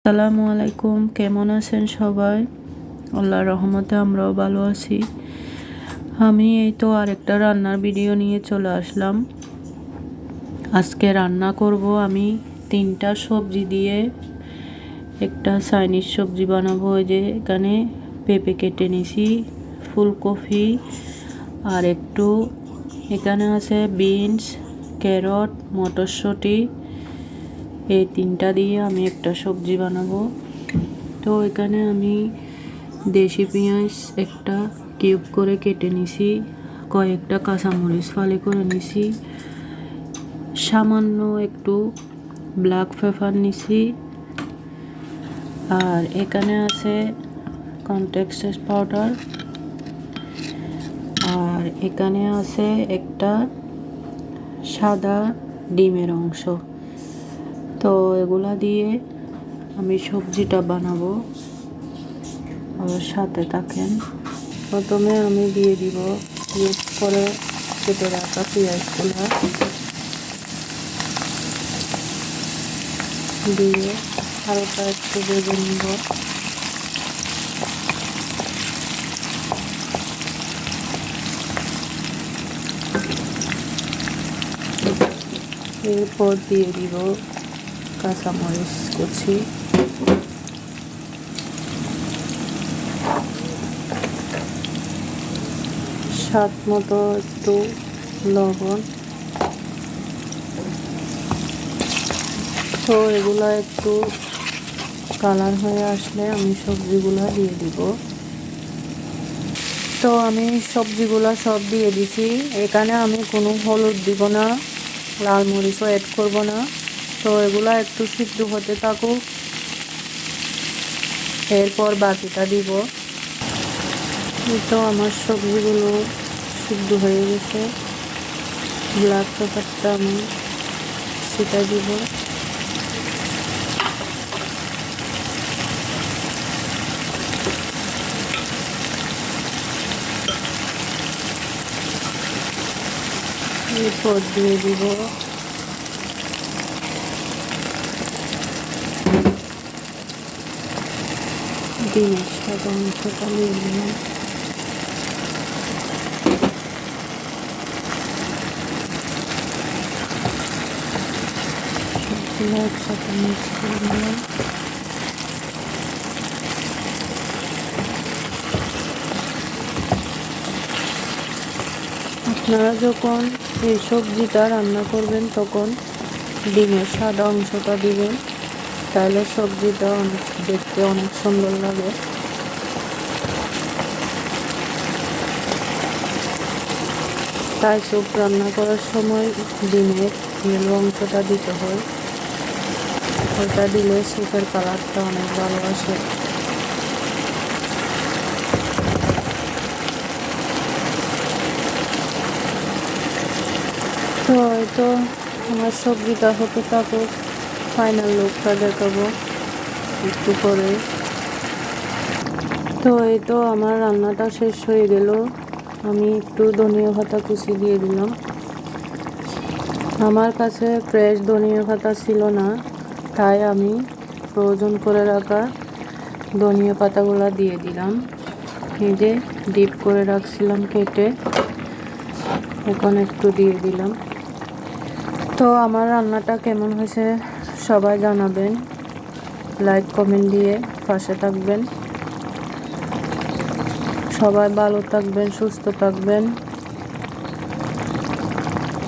আসসালামু আলাইকুম, কেমন আছেন সবাই? আল্লাহর রহমতে আমরাও ভালো আছি। আমি এই তো আরেকটা রান্নার ভিডিও নিয়ে চলে আসলাম। আজকে রান্না করব আমি 3টা সবজি দিয়ে একটা চাইনিজ সবজি বানাবো। ওই যে এখানে পেঁপে কেটে নিছি, ফুলকপি আর একটু এখানে আছে বিনস, ক্যারট, মটরশুঁটি। এই 3টা দিয়ে আমি একটা সবজি বানাবো। তো এখানে আমি দেশি পেঁয়াজ একটা কিউব করে কেটে নিছি, কয়েকটা কাঁচামরিচ ফালি করে নিছি, সামান্য একটু ব্ল্যাক পেপার নিছি, আর এখানে আছে কনটেক্সট পাউডার, আর এখানে আছে একটা সাদা ডিমের অংশ। তো এগুলা দিয়ে আমি সবজিটা বানাবো, আমার সাথে থাকেন। প্রথমে আমি দিয়ে দিব মিক্স করে কেটে রাখা পেঁয়াজগুলো, দিয়ে হালকা একটু ভেজে নিব। এরপর দিয়ে দিব কাঁচামরিচ কুচি, স্বাদ মতো একটু লবণ। তো এগুলো একটু কালার হয়ে আসলে আমি সবজিগুলো দিয়ে দিব। তো আমি সবজিগুলো সব দিয়ে দিছি। এখানে আমি কোনো হলুদ দিব না, লাল মরিচও অ্যাড করব না। তো এগুলো একটু সিদ্ধ হতে থাকুক, এরপর বাকিটা দিব। তো আমার সবজিগুলো সিদ্ধ হয়ে গেছে। ব্ল্যাক পেপারটা আমি সেটা দিব। এরপর দিয়ে দিব ডিমের সাদা অংশটা দিয়ে দিলাম। সবগুলো একসাথে মিক্স করে নিলাম। আপনারা যখন এই সবজিটা রান্না করবেন তখন ডিমের সাদা অংশটা দিবেন, তাহলে সবজিটা দেখতে অনেক সুন্দর লাগে। তাই স্যুপ রান্না করার সময় ডিমের ইয়েলো অংশটা দিতে হয়, ওটা দিলে স্যুপের কালারটা অনেক ভালো আসে। তো এই তো আমার সবজিটা হতে থাকুক, ফাইনাল লুকটা দেখাবো একটু করে। তো এই তো আমার রান্নাটা শেষ হয়ে গেল। আমি একটু ধনিয়া পাতা কুচি দিয়ে দিলাম। আমার কাছে ফ্রেশ ধনিয়া পাতা ছিল না, তাই আমি ফ্রোজেন করে রাখা ধনিয়া পাতাগুলো দিয়ে দিলাম। এই যে ডিপ করে রাখছিলাম কেটে, এখন একটু দিয়ে দিলাম। তো আমার রান্নাটা কেমন হয়েছে সবাই জানাবেন, লাইক কমেন্ট দিয়ে পাশে থাকবেন। সবাই ভালো থাকবেন, সুস্থ থাকবেন।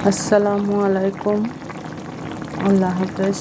আসসালামু আলাইকুম, আল্লাহ হাফেজ।